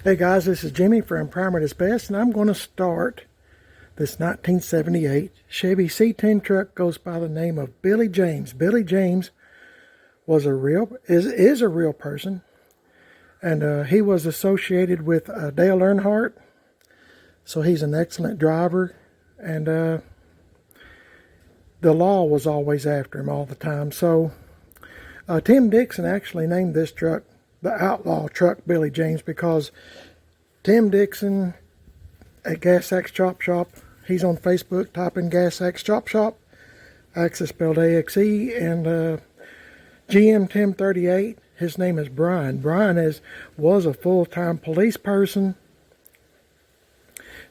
Hey guys, this is Jimmy from Primer at His Best, and I'm going to start this 1978 Chevy C10 truck. Goes by the name of Billy James. Billy James was is a real person, and he was associated with Dale Earnhardt, so he's an excellent driver, and the law was always after him all the time. So Tim Dixon actually named this truck the Outlaw Truck Billy James because Tim Dixon at Gas Axe Chop Shop, he's on Facebook, type in Gas Axe Chop Shop, Axe is spelled A-X-E, and GM Tim 38, his name is Brian. Brian was a full-time police person.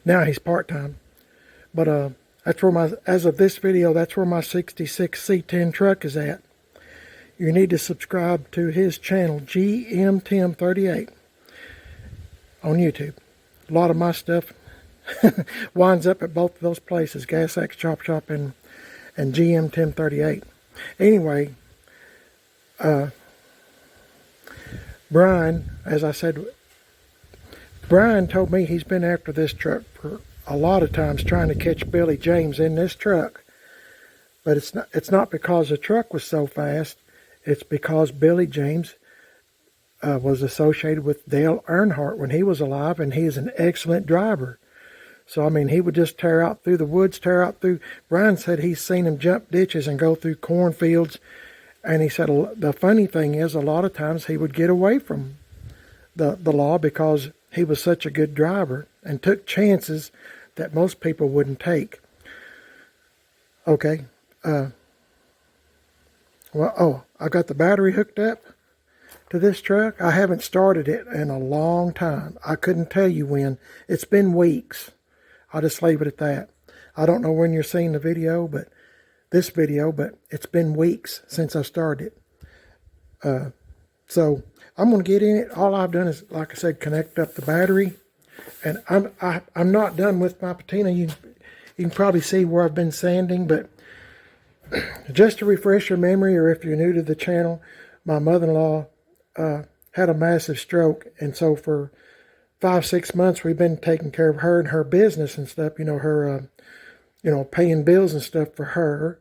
Now he's part-time, but that's where as of this video, that's where my 66 C10 truck is at. You need to subscribe to his channel, GM Tim 38, on YouTube. A lot of my stuff winds up at both of those places, Gas Axe Chop Shop and GM Tim 38. Anyway, Brian, as I said, Brian told me he's been after this truck for a lot of times, trying to catch Billy James in this truck. But it's not because the truck was so fast. It's because Billy James was associated with Dale Earnhardt when he was alive, and he is an excellent driver. So, I mean, he would just tear out through the woods, Brian said he's seen him jump ditches and go through cornfields. And he said the funny thing is, a lot of times he would get away from the law because he was such a good driver and took chances that most people wouldn't take. Okay. I got the battery hooked up to this truck. I haven't started it in a long time. I couldn't tell you when. It's been weeks. I'll just leave it at that. I don't know when you're seeing the video, but it's been weeks since I started it. So I'm going to get in it. All I've done is, like I said, connect up the battery, and I'm not done with my patina. You can probably see where I've been sanding, but just to refresh your memory, or if you're new to the channel, my mother-in-law had a massive stroke, and so for 5-6 months we've been taking care of her and her business and stuff. Her paying bills and stuff for her,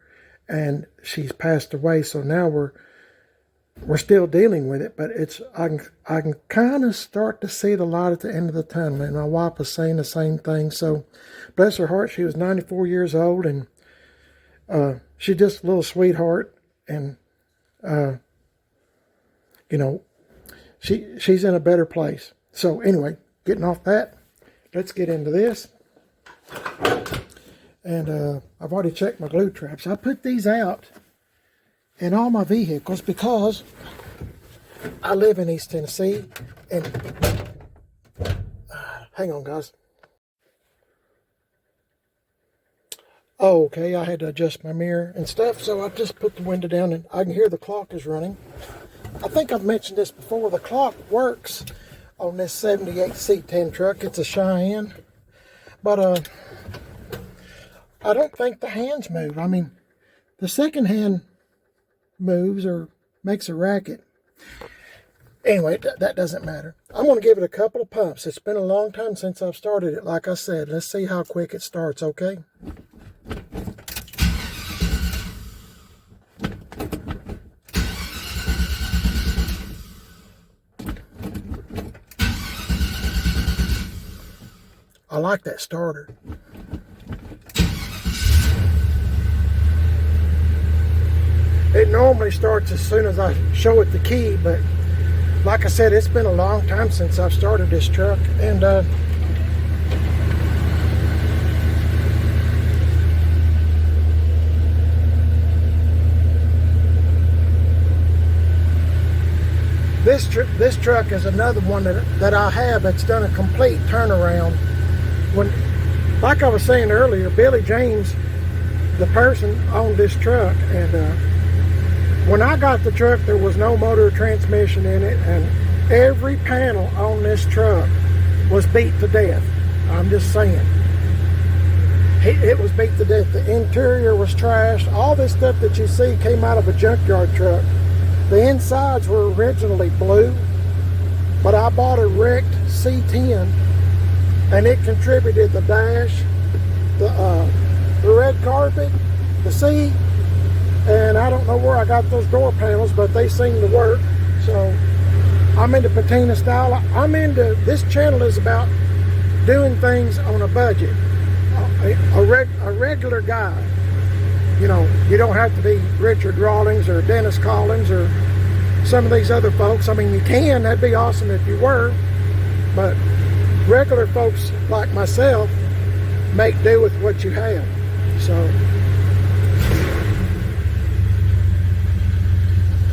and she's passed away. So now we're still dealing with it, but I can kind of start to see the light at the end of the tunnel. And my wife was saying the same thing. So bless her heart, she was 94 years old, and she's just a little sweetheart, and she's in a better place. So anyway, getting off that, let's get into this. And I've already checked my glue traps. I put these out in all my vehicles because I live in East Tennessee, and hang on guys. Oh, okay, I had to adjust my mirror and stuff, so I just put the window down, and I can hear the clock is running. I think I've mentioned this before. The clock works on this 78 C10 truck. It's a Cheyenne, but I don't think the hands move. I mean, the second hand moves or makes a racket. Anyway, that doesn't matter. I'm going to give it a couple of pumps. It's been a long time since I've started it, like I said. Let's see how quick it starts, okay? I like that starter. It normally starts as soon as I show it the key, but like I said, it's been a long time since I've started this truck, and this truck is another one that I have that's done a complete turnaround. Like I was saying earlier, Billy James, the person, owned this truck, and when I got the truck, there was no motor or transmission in it, and every panel on this truck was beat to death. I'm just saying. It was beat to death. The interior was trashed. All this stuff that you see came out of a junkyard truck. The insides were originally blue, but I bought a wrecked C10, and it contributed the dash, the red carpet, the seat, and I don't know where I got those door panels, but they seem to work. So I'm into patina style. This channel is about doing things on a budget. A regular guy. You know, you don't have to be Richard Rawlings or Dennis Collins or some of these other folks. I mean, you can, that'd be awesome if you were, but regular folks like myself make do with what you have. So,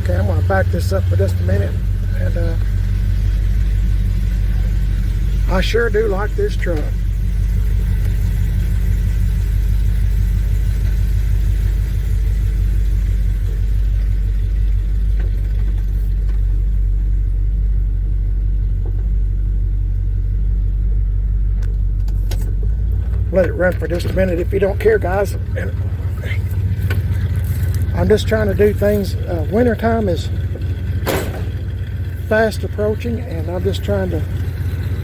okay, I'm going to back this up for just a minute, and I sure do like this truck. Let it run for just a minute if you don't care, guys. And I'm just trying to do things. Wintertime is fast approaching, and I'm just trying to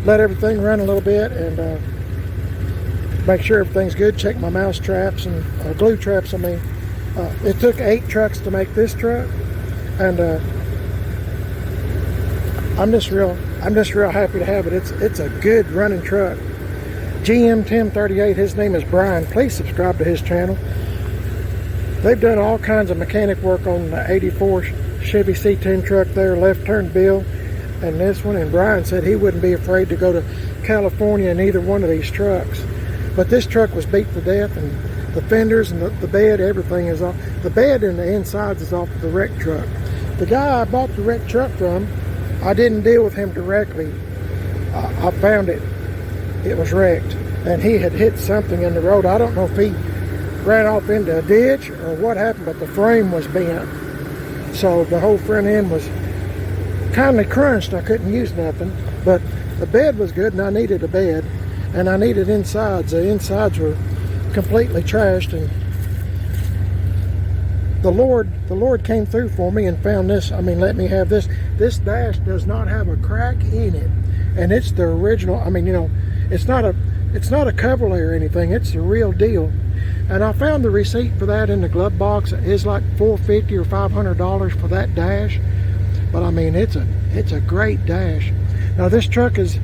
let everything run a little bit and make sure everything's good. Check my mouse traps and glue traps. I mean, it took 8 trucks to make this truck, and I'm just real happy to have it. It's a good running truck. GM 1038, his name is Brian. Please subscribe to his channel. They've done all kinds of mechanic work on the 84 Chevy C10 truck there, left turn Bill, and this one. And Brian said he wouldn't be afraid to go to California in either one of these trucks. But this truck was beat to death, and the fenders and the bed, everything is off. The bed and the insides is off of the wrecked truck. The guy I bought the wrecked truck from, I didn't deal with him directly. I found it was wrecked, and he had hit something in the road. I don't know if he ran off into a ditch or what happened, but the frame was bent, so the whole front end was kind of crunched. I couldn't use nothing, but the bed was good, and I needed a bed, and I needed insides. The insides were completely trashed, and the Lord came through for me and found this. I mean, let me have this. This dash does not have a crack in it, and it's the original. I mean, you know, it's not a cover layer or anything. It's the real deal. And I found the receipt for that in the glove box. It's like $450 or $500 for that dash. But I mean, it's a great dash. Now this truck is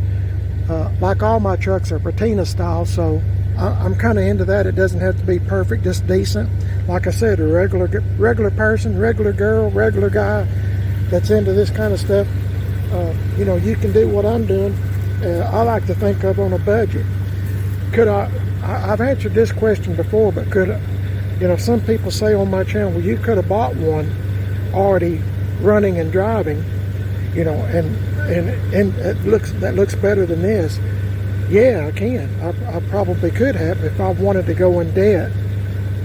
like all my trucks are patina style, so I'm kind of into that. It doesn't have to be perfect, just decent. Like I said, a regular person, regular girl, regular guy that's into this kind of stuff. You know, you can do what I'm doing. I like to think of on a budget. I've answered this question before, but you know, some people say on my channel, well, you could have bought one already running and driving, you know, and that looks better than this. Yeah, I can. I probably could have if I wanted to go in debt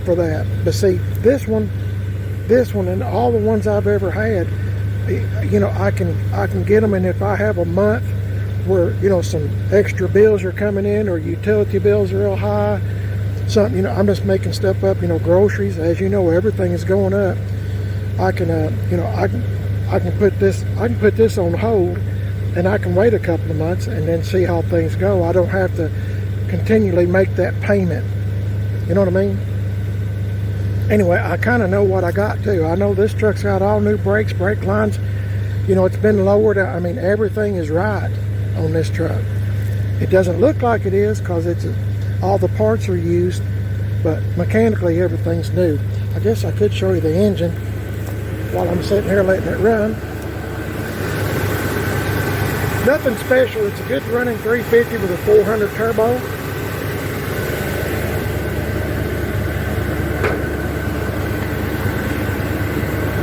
for that. But see, this one, and all the ones I've ever had, you know, I can get them, and if I have a month where, you know, some extra bills are coming in or utility bills are real high, something, you know, I'm just making stuff up, you know, groceries, as you know, everything is going up. I can, you know, I can put this on hold, and I can wait a couple of months and then see how things go. I don't have to continually make that payment. You know what I mean? Anyway, I kind of know what I got too. I know this truck's got all new brakes, brake lines. You know, it's been lowered. I mean, everything is right on this truck. It doesn't look like it is because all the parts are used, but mechanically everything's new. I guess I could show you the engine while I'm sitting here letting it run. Nothing special. It's a good running 350 with a 400 turbo.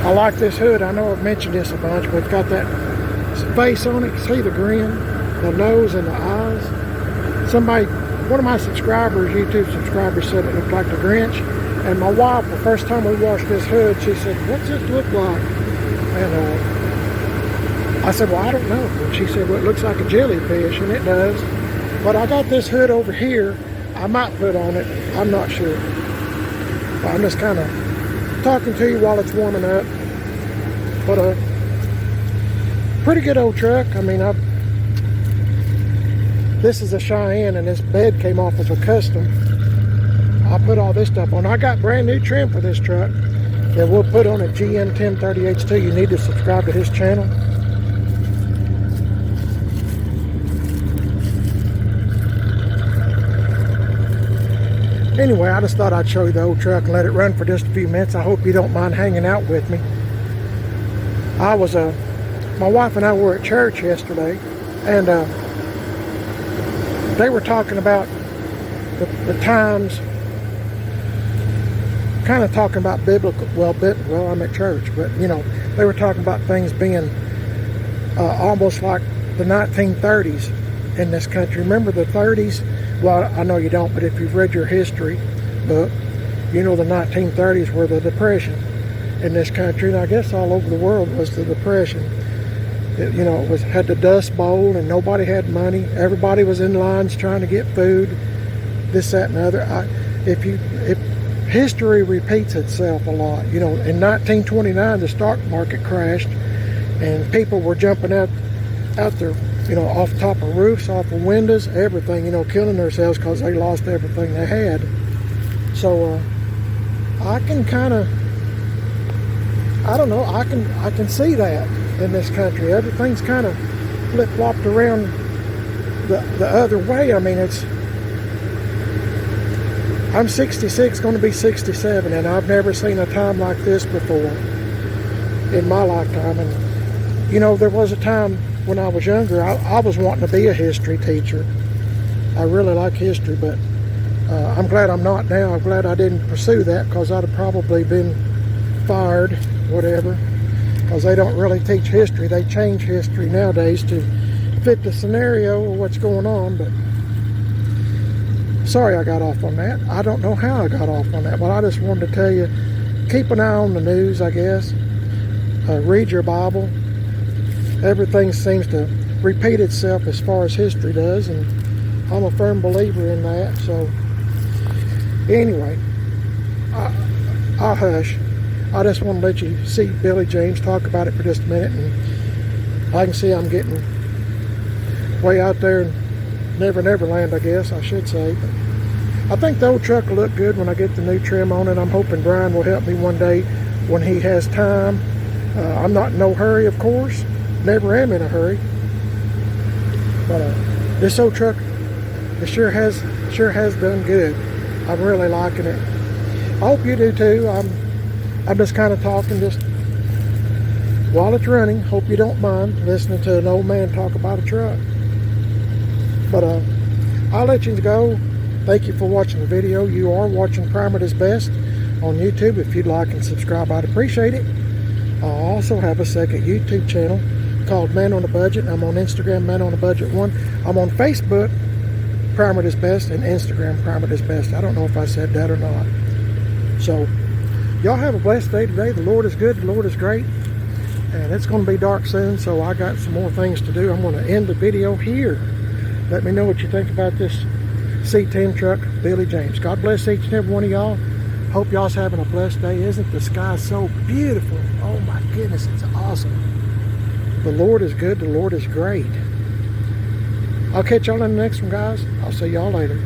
I like this hood. I know I've mentioned this a bunch, but it's got that face on it. See the grin, the nose, and the eyes. One of my subscribers, YouTube subscribers, said it looked like the Grinch. And my wife, the first time we washed this hood, she said, "What's this look like?" And I said, "Well, I don't know." And she said, "Well, it looks like a jellyfish," and it does. But I got this hood over here. I might put on it. I'm not sure. But I'm just kind of talking to you while it's warming up. But pretty good old truck. I mean, This is a Cheyenne, and this bed came off as a custom. I put all this stuff on. I got brand new trim for this truck that we'll put on a GN1030H2. You need to subscribe to his channel. Anyway, I just thought I'd show you the old truck and let it run for just a few minutes. I hope you don't mind hanging out with me. My wife and I were at church yesterday, and they were talking about the times, kind of talking about biblical, well, I'm at church, but you know, they were talking about things being almost like the 1930s in this country. Remember the 30s? Well, I know you don't, but if you've read your history book, you know the 1930s were the Depression in this country, and I guess all over the world was the Depression. You know, it had the Dust Bowl, and nobody had money. Everybody was in lines trying to get food, this, that, and the other. If history repeats itself a lot. You know, in 1929, the stock market crashed, and people were jumping out there, you know, off top of roofs, off of windows, everything, you know, killing themselves because they lost everything they had. So I can kind of, I don't know, I can see that in this country. Everything's kind of flip-flopped around the other way. I mean, I'm 66, going to be 67, and I've never seen a time like this before in my lifetime. And you know, there was a time when I was younger, I was wanting to be a history teacher. I really like history, but I'm glad I'm not now. I'm glad I didn't pursue that, because I'd have probably been fired, whatever, because they don't really teach history. They change history nowadays to fit the scenario or what's going on. But sorry I got off on that. I don't know how I got off on that, but I just wanted to tell you, keep an eye on the news, I guess. Read your Bible. Everything seems to repeat itself as far as history does, and I'm a firm believer in that. So anyway, I'll hush. I just want to let you see Billy James, talk about it for just a minute, and I can see I'm getting way out there in Never Never Land, I guess I should say. But I think the old truck will look good when I get the new trim on it. I'm hoping Brian will help me one day when he has time. I'm not in no hurry, of course. Never am in a hurry. But this old truck, it sure has done good. I'm really liking it. I hope you do too. I'm just kind of talking just while it's running. Hope you don't mind listening to an old man talk about a truck. But I'll let you go. Thank you for watching the video. You are watching Primer at His Best on YouTube. If you'd like and subscribe, I'd appreciate it. I also have a second YouTube channel called Man on a Budget. I'm on Instagram, Man on a Budget 1. I'm on Facebook, Primer at His Best, and Instagram, Primer at His Best. I don't know if I said that or not. So y'all have a blessed day today. The Lord is good, the Lord is great, and it's going to be dark soon, so I got some more things to do. I'm going to end the video here. Let me know what you think about this C10 truck, Billy James. God bless each and every one of y'all. Hope y'all's having a blessed day. Isn't the sky so beautiful? Oh my goodness, it's awesome. The Lord is good, the Lord is great. I'll catch y'all in the next one, guys. I'll see y'all later.